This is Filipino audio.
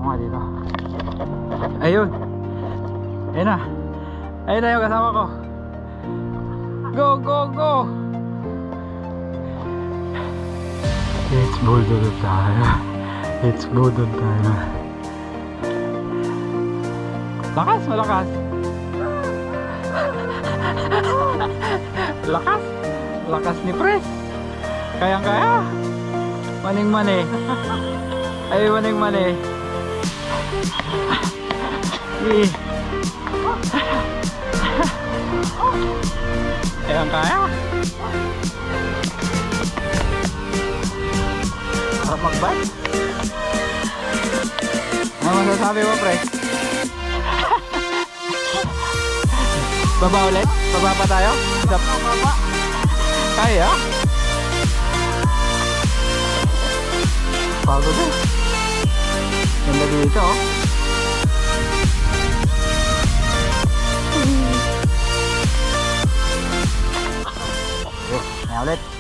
ko nga dito. Ayun. Ayun na. Ayun na yung kasama ko. Go, go, go. Let's bulldog tayo. Let's bulldog tayo. Lakas, malakas. Lakas. Lakas ni Pres. Kayang kaya. Maning mani. Ay, maning mani. Kayang kaya. Harap mag-bike. Ano masasabi mo, Pres? Baba ulit? Baba pa tayo? Baba. Kaya? Pagod eh. Ganda dito oh. Kaya ulit.